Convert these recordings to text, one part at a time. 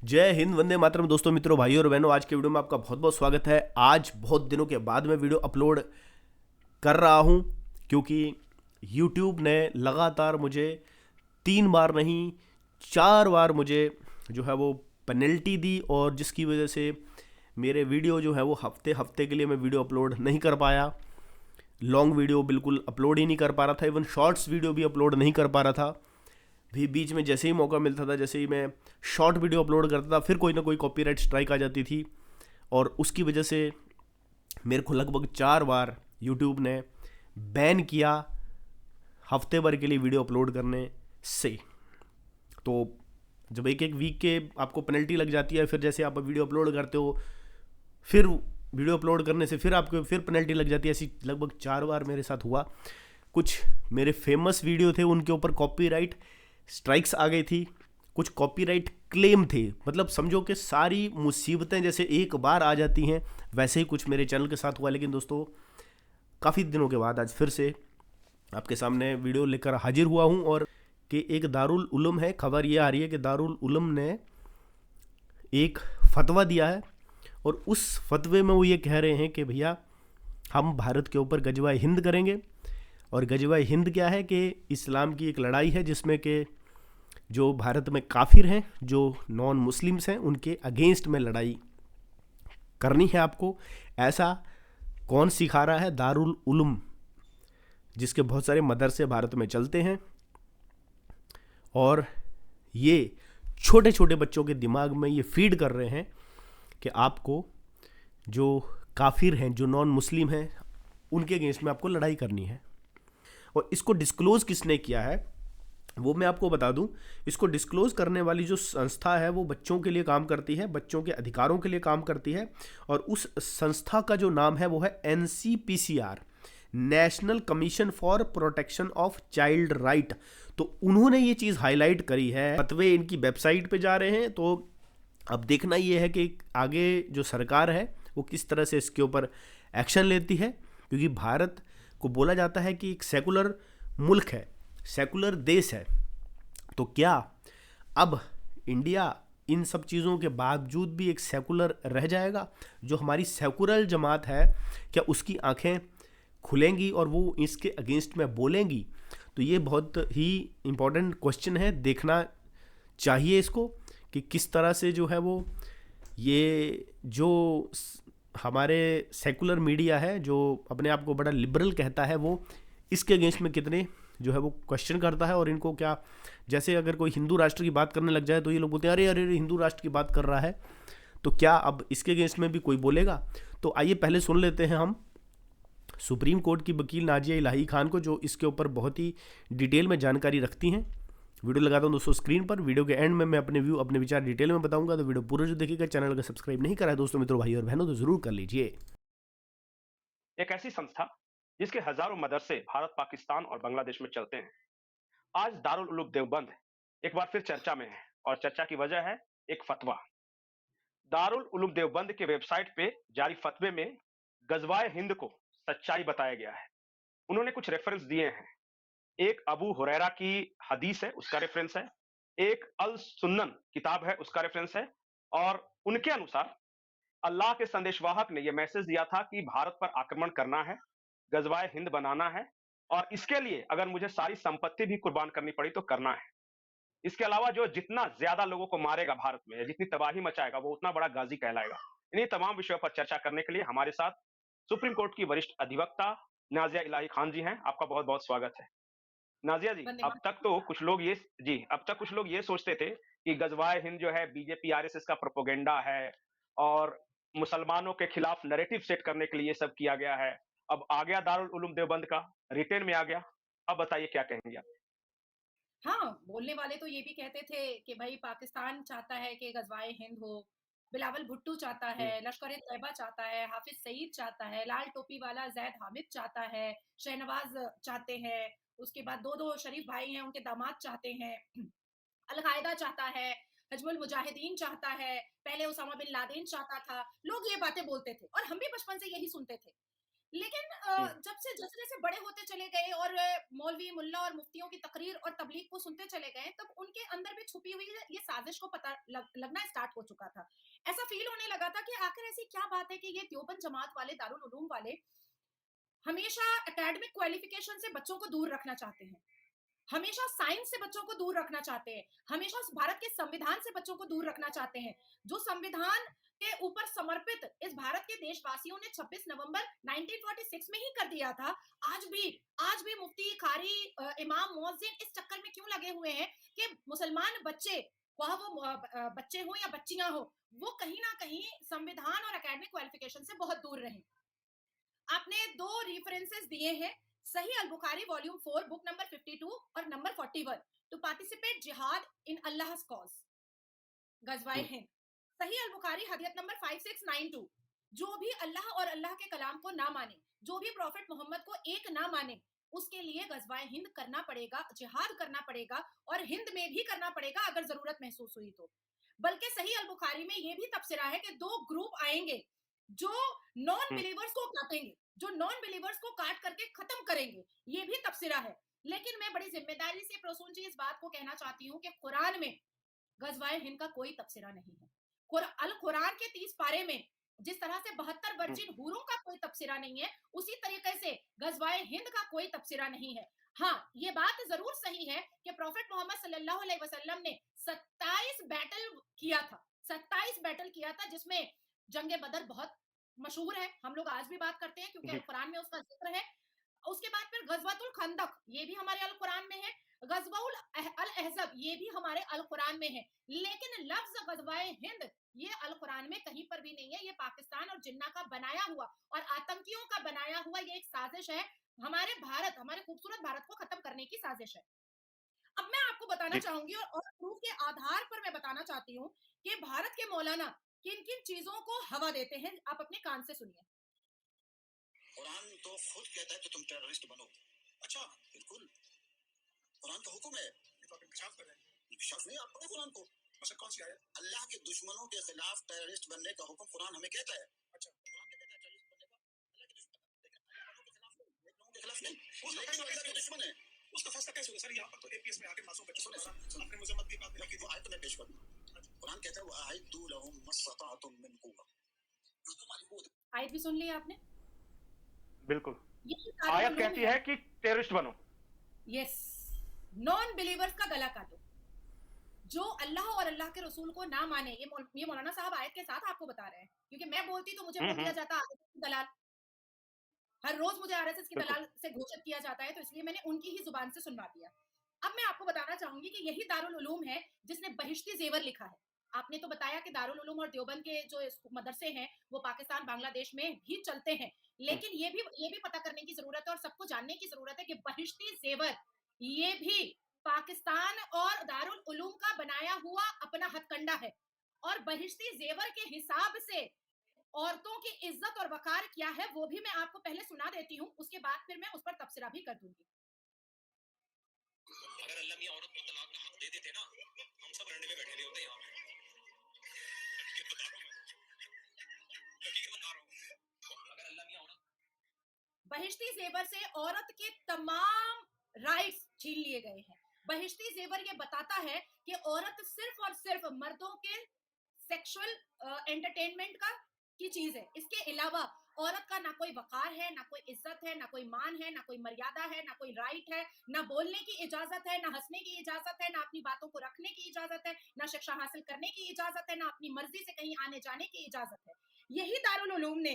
जय हिंद, वंदे मातरम। दोस्तों, मित्रों, भाइयों और बहनों, आज के वीडियो में आपका बहुत बहुत स्वागत है। आज बहुत दिनों के बाद मैं वीडियो अपलोड कर रहा हूं क्योंकि YouTube ने लगातार मुझे 3 बार नहीं 4 बार मुझे जो है वो पेनल्टी दी, और जिसकी वजह से मेरे वीडियो जो है वो हफ्ते हफ्ते के लिए मैं वीडियो अपलोड नहीं कर पाया। लॉन्ग वीडियो बिल्कुल अपलोड ही नहीं कर पा रहा था, इवन शॉर्ट्स वीडियो भी अपलोड नहीं कर पा रहा था। भी बीच में जैसे ही मौका मिलता था, जैसे ही मैं शॉर्ट वीडियो अपलोड करता था, फिर कोई ना कोई कॉपीराइट स्ट्राइक आ जाती थी, और उसकी वजह से मेरे को लगभग 4 बार यूट्यूब ने बैन किया हफ्ते भर के लिए वीडियो अपलोड करने से। तो जब एक एक वीक के आपको पेनल्टी लग जाती है, फिर जैसे आप वीडियो अपलोड करते हो, फिर वीडियो अपलोड करने से फिर आपको फिर पेनल्टी लग जाती है। ऐसी लगभग 4 बार मेरे साथ हुआ। कुछ मेरे फेमस वीडियो थे, उनके ऊपर कॉपीराइट स्ट्राइक्स आ गई थी, कुछ कॉपीराइट क्लेम थे। मतलब समझो कि सारी मुसीबतें जैसे एक बार आ जाती हैं, वैसे ही कुछ मेरे चैनल के साथ हुआ। लेकिन दोस्तों, काफ़ी दिनों के बाद आज फिर से आपके सामने वीडियो लेकर हाजिर हुआ हूं। और कि एक दारुल उलूम है, खबर ये आ रही है कि दारुल उलूम ने एक फतवा दिया है, और उस फतवे में वो ये कह रहे हैं कि भैया, हम भारत के ऊपर गजवाए हिंद करेंगे। और गजवाए हिंद क्या है कि इस्लाम की एक लड़ाई है जिसमें कि जो भारत में काफिर हैं, जो नॉन मुस्लिम्स हैं, उनके अगेंस्ट में लड़ाई करनी है आपको। ऐसा कौन सिखा रहा है? दारुल उलूम, जिसके बहुत सारे मदरसे भारत में चलते हैं, और ये छोटे छोटे बच्चों के दिमाग में ये फीड कर रहे हैं कि आपको जो काफिर हैं, जो नॉन मुस्लिम हैं, उनके अगेंस्ट में आपको लड़ाई करनी है। और इसको डिस्क्लोज किसने किया है वो मैं आपको बता दूं। इसको डिस्क्लोज करने वाली जो संस्था है वो बच्चों के लिए काम करती है, बच्चों के अधिकारों के लिए काम करती है। और उस संस्था का जो नाम है वो है NCPCR, national commission for protection of child right. तो उन्होंने ये चीज़ हाईलाइट करी है। फतवे इनकी वेबसाइट पे जा रहे हैं, तो अब देखना ये है कि आगे जो सरकार है वो किस तरह से इसके ऊपर एक्शन लेती है। क्योंकि भारत को बोला जाता है कि एक सेकुलर मुल्क है, सेकुलर देश है। तो क्या अब इंडिया इन सब चीज़ों के बावजूद भी एक सेकुलर रह जाएगा? जो हमारी सेकुलर जमात है, क्या उसकी आंखें खुलेंगी और वो इसके अगेंस्ट में बोलेंगी? तो ये बहुत ही इम्पोर्टेंट क्वेश्चन है, देखना चाहिए इसको कि किस तरह से जो है वो ये जो हमारे सेकुलर मीडिया है, जो अपने आप को बड़ा लिबरल कहता है, वो इसके अगेंस्ट में कितने जो है वो क्वेश्चन करता है। और इनको क्या, जैसे अगर कोई हिंदू राष्ट्र की बात करने लग जाए तो ये लोग बोलते हैं अरे अरे अरे, हिंदू राष्ट्र की बात कर रहा है, तो क्या अब इसके अगेंस्ट में भी कोई बोलेगा? तो आइए पहले सुन लेते हैं हम सुप्रीम कोर्ट की वकील नाजिया इलाही खान को, जो इसके ऊपर बहुत ही डिटेल में जानकारी रखती हैं। वीडियो लगाता हूँ दोस्तों स्क्रीन पर। वीडियो के एंड में मैं अपने व्यू, अपने विचार डिटेल में बताऊंगा, तो वीडियो पूरा जो देखिएगा। चैनल अगर सब्सक्राइब नहीं करा है दोस्तों, मित्रों, भाई और बहनों, तो जरूर कर लीजिए। एक ऐसी संस्था जिसके हजारों मदरसे भारत, पाकिस्तान और बांग्लादेश में चलते हैं, आज दारुल उलूम देवबंद एक बार फिर चर्चा में है। और चर्चा की वजह है एक फतवा। दारुल उलूम देवबंद के वेबसाइट पे जारी फतवे में गजवाए हिंद को सच्चाई बताया गया है। उन्होंने कुछ रेफरेंस दिए हैं। एक अबू हुरैरा की हदीस है, उसका रेफरेंस है। एक अल सुन्नन किताब है, उसका रेफरेंस है। और उनके अनुसार अल्लाह के संदेशवाहक ने यह मैसेज दिया था कि भारत पर आक्रमण करना है, गजवाए हिंद बनाना है, और इसके लिए अगर मुझे सारी संपत्ति भी कुर्बान करनी पड़ी तो करना है। इसके अलावा जो जितना ज्यादा लोगों को मारेगा भारत में, जितनी तबाही मचाएगा, वो उतना बड़ा गाजी कहलाएगा। इन्हीं तमाम विषयों पर चर्चा करने के लिए हमारे साथ सुप्रीम कोर्ट की वरिष्ठ अधिवक्ता नाजिया इलाही खान जी हैं। आपका बहुत बहुत स्वागत है। नाजिया जी, अब धन्यवाद। तक तो कुछ लोग ये जी अब तक कुछ लोग ये सोचते थे कि गजवाए हिंद जो है बीजेपी आरएसएस का प्रोपोगेंडा है, और मुसलमानों के खिलाफ नैरेटिव सेट करने के लिए ये सब किया गया है। अब आ गया दारुल उलूम देवबंद का, रिटेन में आ गया। अब बताइए क्या कहेंगे आप? हाँ, बोलने वाले तो ये भी कहते थे कि भई पाकिस्तान चाहता है कि गज़वाए हिंद हो, बिलावल भुट्टो चाहता है, जी। लश्कर-ए-तैयबा चाहता है, हाफ़िज़ सईद चाहता है, लाल टोपी वाला ज़ैद हामिद चाहता है, शहनवाज़ चाहते हैं, उसके बाद 2-2 शरीफ भाई हैं, उनके दामाद चाहते हैं, अल-कायदा चाहता है, हिज़्बुल मुजाहिदीन चाहता है, पहले उसामा बिन लादेन चाहता था। लोग ये बातें बोलते थे और हम भी बचपन से यही सुनते थे। लेकिन हुँ, जब से जैसे-जैसे बड़े होते चले गए और मौलवी, मुल्ला और मुफ्तियों की तकरीर और तबलीग को सुनते चले गए, तब उनके अंदर भी छुपी हुई ये साजिश को पता लगना स्टार्ट हो चुका था। ऐसा फ़ील होने लगा था कि आखिर ऐसी क्या बात है कि ये देवबंद जमात वाले, दारुल उलूम वाले हमेशा एकेडमिक क्वालिफ़िकेशन से बच्चों को दूर रखना चाहते हैं। हमेशा साइंस से बच्चों को दूर रखना चाहते हैं, हमेशा उस भारत के संविधान से बच्चों को दूर रखना चाहते हैं, जो संविधान के ऊपर समर्पित इस भारत के देशवासियों ने 26 नवंबर 1946 में ही कर दिया था। आज भी मुफ्ती, कारी, इमाम, मुअज्जिन इस चक्कर में क्यों लगे हुए हैं कि मुसलमान बच्चे, वह वो बच्चे हों या बच्चियां हो, वो कहीं ना कहीं संविधान और एकेडमिक क्वालिफिकेशन से बहुत दूर रहें। आपने दो रेफरेंसेस दिए हैं, सही अल बुखारी वॉल्यूम 4 बुक नंबर 52 और नंबर 41, टू पार्टिसिपेट जिहाद इन अल्लाह's कॉज, गजवाए हुँ, हिंद। सही अल बुखारी हदीस नंबर 5692, जो भी अल्लाह और अल्लाह के कलाम को ना माने, जो भी प्रॉफिट मोहम्मद को एक ना माने, उसके लिए गजवाए हिंद करना पड़ेगा, जिहाद करना पड़ेगा, और हिंद में भी करना पड़ेगा अगर जरूरत महसूस हुई तो। बल्कि सही अल बुखारी में यह भी तबसरा है कि दो ग्रुप आएंगे जो नॉन हुँ, बिलीवर्स को काटेंगे, जो नॉन बिलीवर्स को काट करके खत्म करेंगे, ये भी तबसरा है। लेकिन मैं बड़ी जिम्मेदारी से प्रसून जी इस बात को कहना चाहती हूँ कि कुरान में गजवाए हिंद का कोई तबसरा नहीं है। अल कुरान के 30 पारे में जिस तरह से 72 हुँ, वर्जिन हूरों का कोई तबसरा नहीं है, उसी तरीके से गजवाए हिंद का कोई तबसरा नहीं है। हाँ, ये बात जरूर सही है कि प्रॉफिट मोहम्मद सल्लल्लाहु अलैहि वसल्लम ने 27 बैटल किया था, 27 बैटल किया था, जिसमें जंग बदर बहुत मशहूर है, हम लोग आज भी बात करते हैं क्योंकि अल जी, कुरान में उसका जिक्र है। उसके बाद फिर गजवातुल खंदक, ये भी हमारे अल कुरान में है। गजवाउल अल अहज़ब, ये भी हमारे अल कुरान में है। लेकिन लफ्ज गजवाए हिंद ये अल कुरान में कहीं पर भी नहीं है। ये पाकिस्तान और जिन्ना का बनाया हुआ और आतंकियों का बनाया हुआ ये एक साजिश है, हमारे भारत, हमारे खूबसूरत भारत को खत्म करने की साजिश है। अब मैं आपको बताना जी, चाहूंगी और प्रूफ के आधार पर मैं बताना चाहती हूँ कि भारत के मौलाना किन किन चीजों को हवा देते हैं, आप अपने कान से सुनिए। कुरान तो खुद कहता है कि तुम टेररिस्ट बनो। अच्छा, बिल्कुल, कुरान का हुक्म है। ये तो आप इंकशाफ कर रहे हैं। इंकशाफ नहीं, आप पढ़ो कुरान को। अच्छा, कौन सी आयत? अल्लाह के दुश्मनों के खिलाफ टेररिस्ट बनने का हुक्म कुरान हमें कहता है। अच्छा, कुरान क्या कहता है टेररिस्ट बनने का? अल्लाह के दुश्मन, लेकिन अल्लाह वालों के खिलाफ नहीं, नेक लोगों के खिलाफ नहीं। लेकिन वो अल्लाह के दुश्मन है। उसका फैसला कैसे होगा सर? यहाँ पर तो एपीएस में आके मासूम बच्चों ने अपने मुजम्मत की बात की थी। आयत मैं पेश करूंगा। कुरान कहता है वअअद्दू लहुम मस्तताअतुम मिन कुव्वा। आयत भी सुन ली आपने? बिल्कुल। यही दारुल आयत उलूम कहती है। है कि टेररिस्ट बनो। यस, नॉन बिलीवर्स का गला काटो, जो अल्लाह और अल्लाह के रसूल को ना माने। ये मौलाना साहब आयत के साथ आपको बता रहे हैं, क्योंकि मैं बोलती तो मुझे हुँ, बोल हुँ, दिया जाता आरएसएस की दलाल। हर रोज मुझे आरएसएस की बिल्कुल। दलाल से घोषित किया जाता है, तो इसलिए मैंने उनकी ही जुबान से सुनवा दिया। अब मैं आपको बताना चाहूंगी कि यही दारुल उलूम है जिसने बहिश्ती जेवर लिखा है। आपने तो बताया कि दारुल उलूम और देवबंद के जो मदरसे हैं वो पाकिस्तान बांग्लादेश में भी चलते हैं, हुँ, लेकिन ये भी पता करने की जरूरत है और सबको जानने की जरूरत है कि बहिश्ती जेवर ये भी पाकिस्तान और दारुल उलूम का बनाया हुआ अपना हथकंडा है। और बहिश्ती जेवर के हिसाब से औरतों की इज्जत और वकार क्या है वो भी मैं आपको पहले सुना देती हूँ, उसके बाद फिर मैं उस पर तबसरा भी कर दूंगी। अगर अल्लाह मियां औरत को तलाक का हक दे देते ना, हम सब रंडे में बैठे नहीं होते यहाँ पे। ये बता रहा हूँ, हकीकत बता रहा हूँ। अगर अल्लाह मियां औरत, बहिश्ती जेवर से औरत के तमाम राइट्स छीन लिए गए हैं। बहिश्ती जेवर ये बताता है कि औरत सिर्फ और सिर्फ मर्दों के सेक्सुअल एंटरटेनमेंट का की चीज है। इसके अलावा औरत का ना कोई वकार है, ना कोई इज्जत है, ना कोई मान है, ना कोई मर्यादा है, ना कोई राइट है, ना बोलने की इजाजत है, ना हंसने की इजाजत है, ना अपनी बातों को रखने की इजाजत है, ना शिक्षा हासिल करने की इजाजत है, ना अपनी मर्जी से कहीं आने जाने की इजाजत है। यही दारुल उलूम ने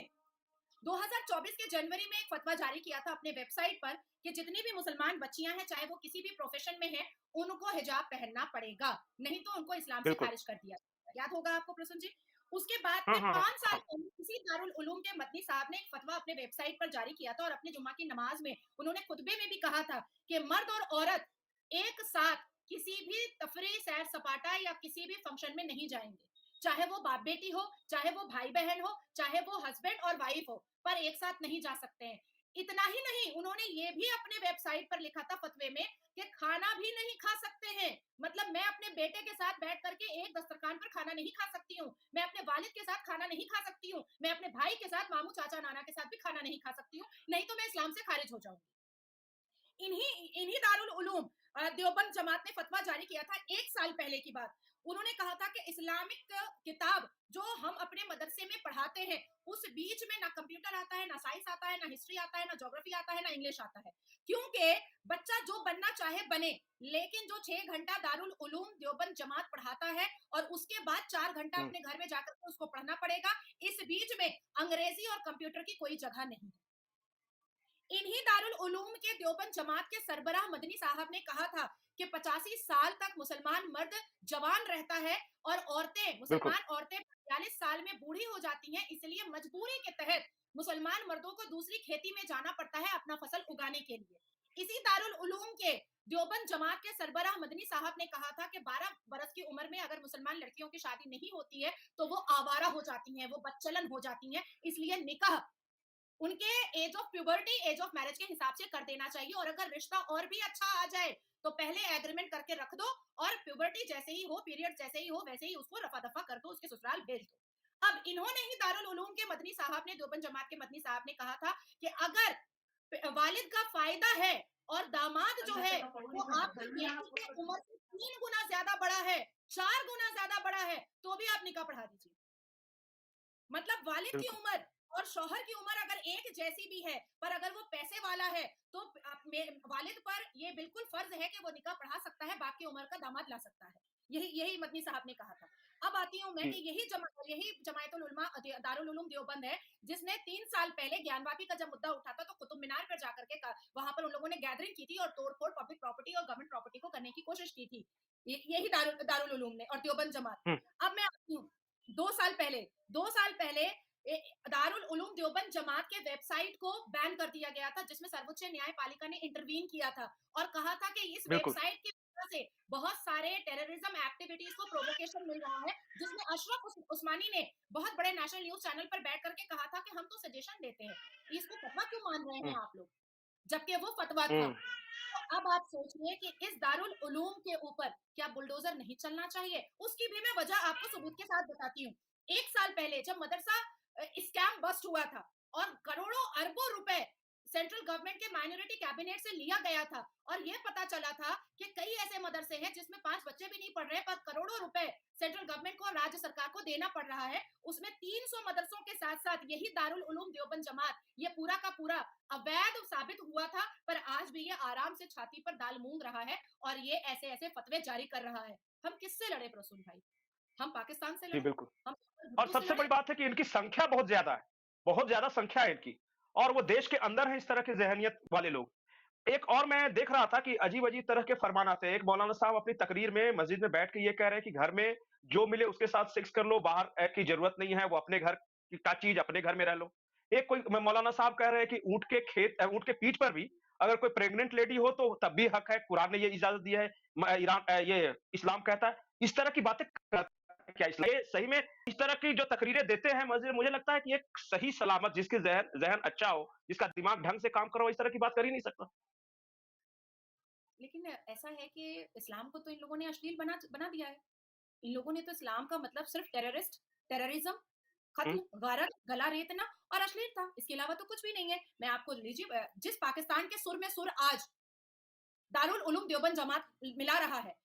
2024 के जनवरी में एक फतवा जारी किया था अपने वेबसाइट पर कि जितनी भी मुसलमान बच्चियां हैं, चाहे वो किसी भी प्रोफेशन में हैं, उनको हिजाब पहनना पड़ेगा, नहीं तो उनको इस्लाम से बिल्कुल। खारिज कर दिया जाएगा। याद होगा आपको प्रसून जी? उसके बाद हाँ, फिर हाँ, हाँ, 5 साल हाँ। पहले किसी दारुल उलूम के मदनी साहब ने एक फतवा अपने वेबसाइट पर जारी किया था और अपने जुम्मा की नमाज में उन्होंने खुतबे में भी कहा था कि मर्द और औरत एक साथ किसी भी तफरीह, सैर सपाटा या किसी भी फंक्शन में नहीं जाएंगे, चाहे वो बाप बेटी हो, चाहे वो भाई बहन हो, चाहे वो हस्बैंड और वाइफ हो, पर एक साथ नहीं जा सकते हैं। इतना ही नहीं, उन्होंने ये भी अपने वेबसाइट पर लिखा था फतवे में कि खाना भी नहीं खा सकते हैं। मतलब मैं अपने बेटे के साथ बैठ करके एक दस्तरखान पर खाना नहीं खा सकती हूँ, मैं अपने वालिद के साथ खाना नहीं खा सकती हूँ, मैं अपने भाई के साथ, मामू चाचा नाना के साथ भी खाना नहीं खा सकती हूँ, नहीं तो मैं इस्लाम से खारिज हो जाऊंगी। इन्हीं इन्हीं दारुल उलूम देवबंद जमात ने फतवा जारी किया था 1 साल पहले की बात। उन्होंने कहा था कि इस्लामिक किताब जो हम अपने मदरसे में पढ़ाते हैं, उस बीच में ना कंप्यूटर आता है, ना साइंस आता है, ना हिस्ट्री आता है, ना ज्योग्राफी आता है, ना इंग्लिश आता है। क्योंकि बच्चा जो बनना चाहे बने, लेकिन जो 6 घंटा दारुल उलूम देवबंद जमात पढ़ाता है और उसके बाद 4 घंटा हम्म, अपने घर में जाकर के उसको पढ़ना पड़ेगा। इस बीच में अंग्रेजी और कंप्यूटर की कोई जगह नहीं है। इन्हीं दारुल उलूम के देवबंद जमात के सरबराह मदनी साहब ने कहा था कि 85 साल तक मुसलमान मर्द जवान रहता है और औरतें, बिल्कुल। मुसलमान औरतें 45 साल में बूढ़ी हो जाती हैं, इसलिए मजबूरी के तहत मुसलमान मर्दों को दूसरी खेती में जाना पड़ता है अपना फसल उगाने के लिए। इसी दारुल उलूम के देवबंद जमात के सरबराह मदनी साहब ने कहा था कि 12 बरस की उम्र में अगर मुसलमान लड़कियों की शादी नहीं होती है तो वो आवारा हो जाती हैं, वो बदचलन हो जाती हैं, इसलिए निकाह उनके age of puberty, age of marriage के हिसाब से कर देना चाहिए। और अगर रिश्ता और भी अच्छा आ जाए तो पहले एग्रीमेंट करके रख दो, और प्यूबर्टी जैसे ही हो, पीरियड जैसे ही हो, वैसे ही उसको रफा दफा कर दो, उसके ससुराल भेज दो। अब इन्होंने ही दारुल उलूम के मदनी साहब ने, देवबंद जमात के मदनी साहब ने कहा था कि अगर वालिद का फायदा है और दामाद जो है वो आपकी बेटी के उम्र से 3 गुना ज्यादा बड़ा है, 4 गुना ज्यादा बड़ा है, तो भी आप निकाह पढ़ा दीजिए। मतलब वालिद की बिल्कुल। उम्र और शौहर की उम्र अगर एक जैसी भी है, पर अगर वो पैसे वाला है, तो वालिद पर ये बिल्कुल फर्ज है कि वो निकाह पढ़ा सकता है, बाकी उम्र का दामाद ला सकता है। यही यही मदनी साहब ने कहा था। अब आती हूँ मैं हम्म, कि यही जमायतुल उलमा दारुल उलूम देवबंद है, जिसने 3 साल पहले ज्ञानवापी का जब मुद्दा उठा था तो कुतुब मीनार पर जाकर के वहां पर उन लोगों ने गैदरिंग की थी और तोड़फोड़ पब्लिक प्रॉपर्टी और गवर्नमेंट प्रॉपर्टी को करने की कोशिश की थी। यही दारुल उलूम ने और देवबंद जमात ने। हम्म, अब मैं आती हूँ 2 साल पहले, 2 साल पहले दारुल उलूम देवबंद जमात के वेबसाइट को बैन कर दिया गया था, जिसमें सर्वोच्च न्यायपालिका ने इंटरवीन किया था और कहा था कि इस बिल्कुल। वेबसाइट की वजह से बहुत सारे टेररिज्म एक्टिविटीज को प्रोवोकेशन मिल रहा है, जिसमें अशरफ उस्मानी ने बहुत बड़े नेशनल न्यूज चैनल पर बैठ करके कहा था कि हम तो सजेशन देते हैं, इसको फतवा क्यों मान रहे हम्म, हैं आप लोग, जबकि वो फतवा था। हम्म, तो अब आप सोचिए कि इस दारुल उलूम के ऊपर क्या बुलडोजर नहीं चलना चाहिए? उसकी भी मैं वजह आपको सबूत के साथ बताती हूँ। 1 साल पहले जब मदरसा स्कैम बस्ट हुआ था और करोड़ों अरबों रुपए सेंट्रल गवर्नमेंट के माइनॉरिटी कैबिनेट से लिया गया था, और यह पता चला था कि कई ऐसे मदरसे हैं जिसमें 5 बच्चे भी नहीं पढ़ रहे, पर करोड़ों रुपए सेंट्रल गवर्नमेंट को और राज्य सरकार को देना पड़ रहा है। उसमें 300 मदरसों के साथ साथ यही दारुल उलूम देवबंद जमात ये पूरा का पूरा अवैध साबित हुआ था, पर आज भी ये आराम से छाती पर दाल मूंग रहा है और ये ऐसे ऐसे फतवे जारी कर रहा है। हम किससे लड़े प्रसून भाई? हम पाकिस्तान से जी, लड़े? बिल्कुल। हम और भुट्टो से सबसे लड़े? बड़ी बात है कि इनकी संख्या बहुत ज़्यादा है, बहुत ज़्यादा संख्या है इनकी और वो देश के अंदर है इस तरह की ज़हनियत वाले लोग। एक और मैं देख रहा था कि अजीब-अजीब तरह के फरमान आते हैं। एक मौलाना साहब अपनी तकरीर में मस्जिद में बैठ के ये कह रहे हैं कि घर में जो मिले उसके साथ सेक्स कर लो, बाहर की ज़रूरत नहीं है, वो अपने घर की का चीज़ अपने घर में रह लो। एक कोई म मौलाना साहब कह रहे हैं कि ऊँट के पीठ पर भी अगर कोई प्रेग्नेंट लेडी हो तो तब भी हक है, कुरान ने ये इजाज़त दी है, ये इस्लाम कहता है। इस तरह की बातें क्या इस्लाम ये सही में इस तरह की जो तकरीरें देते हैं मस्जिद मुझे लगता है कि एक सही सलामत जिसकी ज़हन ज़हन अच्छा हो, जिसका दिमाग ढंग से काम कर रहा हो, इस तरह की बात कर ही नहीं सकता। लेकिन ऐसा है कि इस्लाम को तो इन लोगों ने अश्लील बना बना दिया है। इन लोगों ने तो इस्लाम का मतलब सिर्फ टेररिज्म, हुँ, खत्म, गारत, गला रेतना और अश्लीलता, इसके अलावा तो कुछ भी नहीं है। मैं आपको लीजिए जिस पाकिस्तान के सुर में सुर आज दारुल उलूम देवबंद जमात मिला रहा है,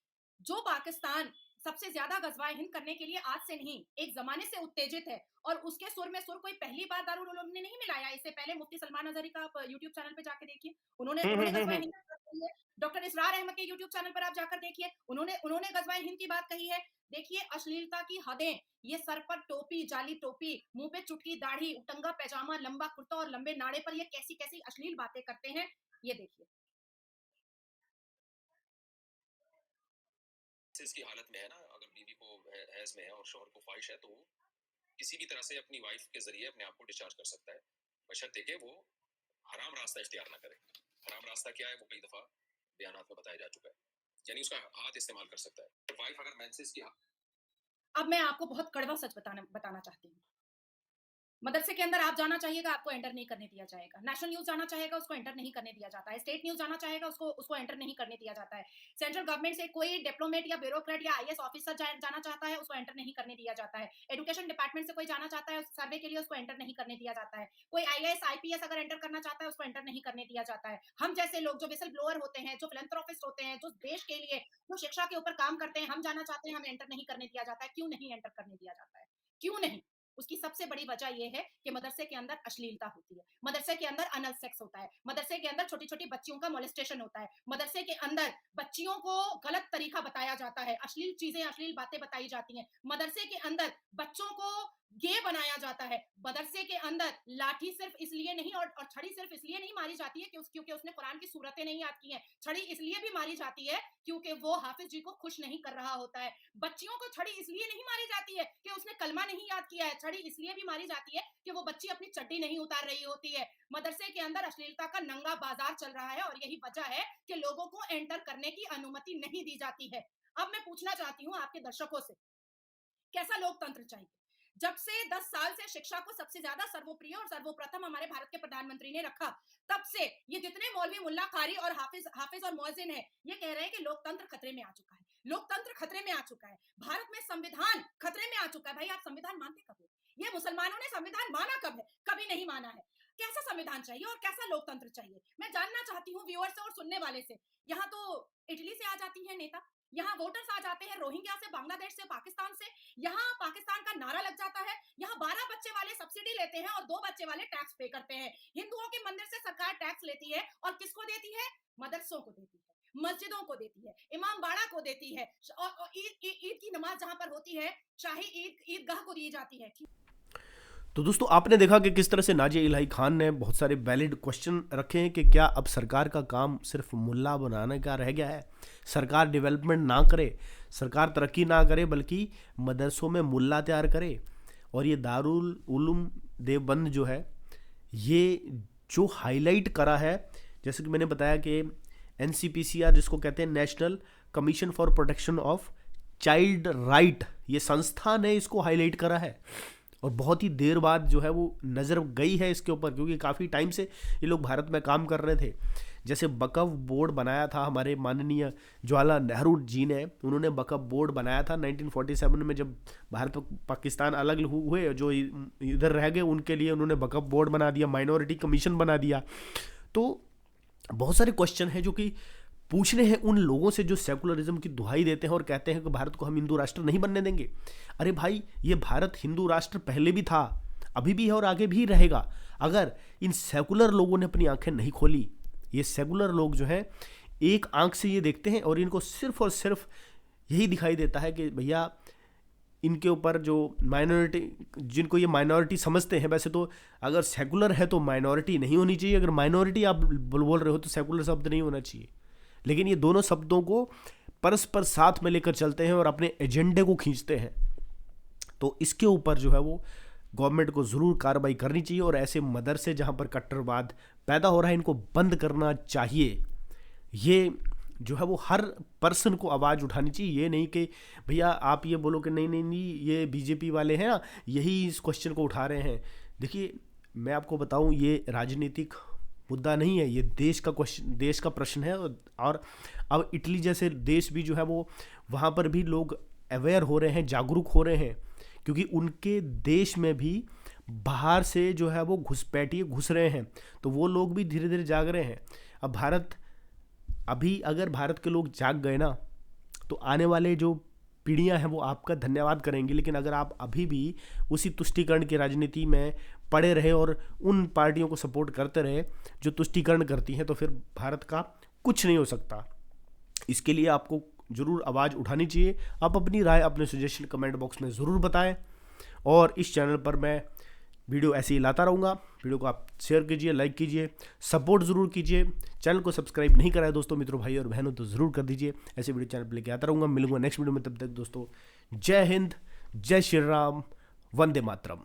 जो पाकिस्तान सबसे ज्यादा गजवाए हिंद करने के लिए आज से नहीं एक जमाने से उत्तेजित है, और उसके सुर में सुर कोई पहली बार दारुल उलूम ने नहीं मिलाया। इससे पहले मुफ्ती सलमान अजहरी का आप यूट्यूब चैनल पे जाके देखिए, उन्होंने हुँ, हुँ, उन्होंने हुँ, गजवाए हुँ। हिंद की बात कही है। डॉक्टर इसरार अहमद के यूट्यूब चैनल पर आप जाकर देखिए, उन्होंने उन्होंने गजवाए हिंद की बात कही है। देखिए अश्लीलता की हदें, ये सर पर टोपी, जाली टोपी, मुंह पे चुटकी दाढ़ी, उटंगा पैजामा, लंबा कुर्ता और लंबे नाड़े पर ये कैसी कैसी अश्लील बातें करते हैं, ये देखिए। इसकी हालत में है ना, अगर बीवी को हैज में है और शौहर को ख्वाहिश है तो वो किसी भी तरह से अपनी वाइफ के जरिए अपने आप को डिस्चार्ज कर सकता है, बशर्ते कि वो हराम रास्ता इख्तियार ना करे। हराम रास्ता क्या है वो कई दफा बयानात में बताया जा चुका है, यानी उसका हाथ इस्तेमाल कर सकता है। वाइफ अगर मेंसेस की अब मैं आपको बहुत कड़वा सच बताना बताना चाहती हूँ। मदरसे के अंदर आप जाना चाहिएगा, आपको एंटर नहीं करने दिया जाएगा। नेशनल न्यूज़ जाना चाहेगा, उसको एंटर नहीं करने दिया जाता है। स्टेट न्यूज़ जाना चाहेगा, उसको एंटर नहीं करने दिया जाता है। सेंट्रल गवर्नमेंट से कोई डिप्लोमेट या ब्यूरोक्रेट या आईएएस ऑफिसर जाना चाहता है, उसको एंटर नहीं करने दिया जाता है। एजुकेशन डिपार्टमेंट से कोई जाना चाहता है सर्वे के लिए, उसको एंटर नहीं करने दिया जाता है। कोई आईएएस आईपीएस अगर एंटर करना चाहता है, उसको एंटर नहीं करने दिया जाता है। हम जैसे लोग जो विसल ब्लोअर होते हैं, जो फिलैंथ्रोपिस्ट होते हैं, जो देश के लिए, जो शिक्षा के ऊपर काम करते हैं, हम जाना चाहते हैं, हमें एंटर नहीं करने दिया जाता है। क्यों नहीं एंटर करने दिया जाता है? क्यों नहीं? उसकी सबसे बड़ी वजह यह है कि मदरसे के अंदर अश्लीलता होती है, मदरसे के अंदर अनल सेक्स होता है, मदरसे के अंदर छोटी छोटी बच्चियों का मोलेस्टेशन होता है, मदरसे के अंदर बच्चियों को गलत तरीका बताया जाता है, अश्लील चीजें, अश्लील बातें बताई जाती हैं, मदरसे के अंदर बच्चों को गे बनाया जाता है, मदरसे के अंदर लाठी सिर्फ इसलिए नहीं और छड़ी सिर्फ इसलिए नहीं मारी जाती है क्योंकि उसने कुरान की सूरतें नहीं याद की हैं, छड़ी इसलिए भी मारी जाती है क्योंकि वो हाफिज जी को खुश नहीं कर रहा होता है। बच्चियों को छड़ी इसलिए नहीं मारी जाती है कि उसने कलमा नहीं याद किया है, छड़ी इसलिए भी मारी जाती है कि वो बच्ची अपनी चड्डी नहीं उतार रही होती है। मदरसे के अंदर अश्लीलता का नंगा बाजार चल रहा है और यही वजह है कि लोगों को एंटर करने की अनुमति नहीं दी जाती है। अब मैं पूछना चाहती हूँ आपके दर्शकों से, कैसा लोकतंत्र चाहिए? जब से 10 साल से शिक्षा को सबसे ज्यादा सर्वोप्रिय और सर्वप्रथम हमारे भारत के प्रधानमंत्री ने रखा, तब से ये जितने मौलवी, मुल्ला, कारी और हाफिज और मुअज्जिन है, ये कह रहे हैं कि लोकतंत्र खतरे में आ चुका है, लोकतंत्र खतरे में आ चुका है, भारत में संविधान खतरे में आ चुका है। भाई आप संविधान मानते कब हो? ये मुसलमानों ने संविधान माना कब है? कभी नहीं माना है। कैसा संविधान चाहिए और कैसा लोकतंत्र चाहिए? मैं जानना चाहती हूँ व्यूअर से और सुनने वाले से। यहाँ तो इटली से आ जाती है नेता, यहाँ वोटर्स आ जाते हैं रोहिंग्या से, बांग्लादेश से, पाकिस्तान से, यहाँ पाकिस्तान का नारा लग जाता है, यहाँ 12 बच्चे वाले सब्सिडी लेते हैं और 2 बच्चे वाले टैक्स पे करते हैं। हिंदुओं के मंदिर से सरकार टैक्स लेती है और किसको देती है? मदरसों को देती है, मस्जिदों को देती है, इमाम बाड़ा को देती है, और ईद की नमाज जहां पर होती है, शाही ईदगाह को दी जाती है। तो दोस्तों आपने देखा कि किस तरह से नाजिया इलाही खान ने बहुत सारे वैलिड क्वेश्चन रखे हैं कि क्या अब सरकार का काम सिर्फ मुल्ला बनाने का रह गया है, सरकार डेवलपमेंट ना करे, सरकार तरक्की ना करे, बल्कि मदरसों में मुल्ला तैयार करे। और ये दारुल उलूम देवबंद जो है, ये जो हाईलाइट करा है, जैसे कि मैंने बताया कि NCPCR जिसको कहते हैं national commission for protection of child right, ये संस्था ने इसको हाईलाइट करा है और बहुत ही देर बाद जो है वो नज़र गई है इसके ऊपर, क्योंकि काफ़ी टाइम से ये लोग भारत में काम कर रहे थे। जैसे वक्फ बोर्ड बनाया था हमारे माननीय जवाहरलाल नेहरू जी ने, उन्होंने वक्फ बोर्ड बनाया था 1947 में, जब भारत पाकिस्तान अलग हुए, जो इधर रह गए उनके लिए उन्होंने वक्फ बोर्ड बना दिया, माइनॉरिटी कमीशन बना दिया। तो बहुत सारे क्वेश्चन हैं जो कि पूछने हैं उन लोगों से जो सेकुलरिज्म की दुहाई देते हैं और कहते हैं कि भारत को हम हिंदू राष्ट्र नहीं बनने देंगे। अरे भाई, ये भारत हिंदू राष्ट्र पहले भी था, अभी भी है और आगे भी रहेगा। अगर इन सेकुलर लोगों ने अपनी आंखें नहीं खोली, ये सेकुलर लोग जो हैं एक आंख से ये देखते हैं और इनको सिर्फ और सिर्फ यही दिखाई देता है कि भैया इनके ऊपर जो माइनॉरिटी, जिनको ये माइनॉरिटी समझते हैं, वैसे तो अगर सेकुलर है तो माइनॉरिटी नहीं होनी चाहिए, अगर माइनॉरिटी आप बोल रहे हो तो सेकुलर शब्द नहीं होना चाहिए। लेकिन ये दोनों शब्दों को परस्पर साथ में लेकर चलते हैं और अपने एजेंडे को खींचते हैं। तो इसके ऊपर जो है वो गवर्नमेंट को ज़रूर कार्रवाई करनी चाहिए और ऐसे मदरसे जहाँ पर कट्टरवाद पैदा हो रहा है, इनको बंद करना चाहिए। ये जो है वो हर पर्सन को आवाज़ उठानी चाहिए। ये नहीं कि भैया आप ये बोलो कि नहीं नहीं नहीं ये बीजेपी वाले हैं ना, यही इस क्वेश्चन को उठा रहे हैं। देखिए मैं आपको बताऊं, ये राजनीतिक मुद्दा नहीं है, ये देश का क्वेश्चन, देश का प्रश्न है। और अब इटली जैसे देश भी जो है वो, वहाँ पर भी लोग अवेयर हो रहे हैं, जागरूक हो रहे हैं, क्योंकि उनके देश में भी बाहर से जो है वो घुसपैठिए घुस रहे हैं, तो वो लोग भी धीरे धीरे जाग रहे हैं। अब अभी अगर भारत के लोग जाग गए ना, तो आने वाले जो पीढ़ियां हैं वो आपका धन्यवाद करेंगी। लेकिन अगर आप अभी भी उसी तुष्टीकरण की राजनीति में पड़े रहे और उन पार्टियों को सपोर्ट करते रहे जो तुष्टीकरण करती हैं, तो फिर भारत का कुछ नहीं हो सकता। इसके लिए आपको ज़रूर आवाज़ उठानी चाहिए। आप अपनी राय, अपने सजेशन कमेंट बॉक्स में ज़रूर बताएं और इस चैनल पर मैं वीडियो ऐसे ही लाता रहूँगा। वीडियो को आप शेयर कीजिए, लाइक कीजिए, सपोर्ट ज़रूर कीजिए। चैनल को सब्सक्राइब नहीं करा है दोस्तों, मित्रों, भाई और बहनों, तो ज़रूर कर दीजिए। ऐसे वीडियो चैनल पर लेके आता रहूँगा। मिलूंगा नेक्स्ट वीडियो में, तब तक दोस्तों जय हिंद, जय श्री राम, वंदे मातरम।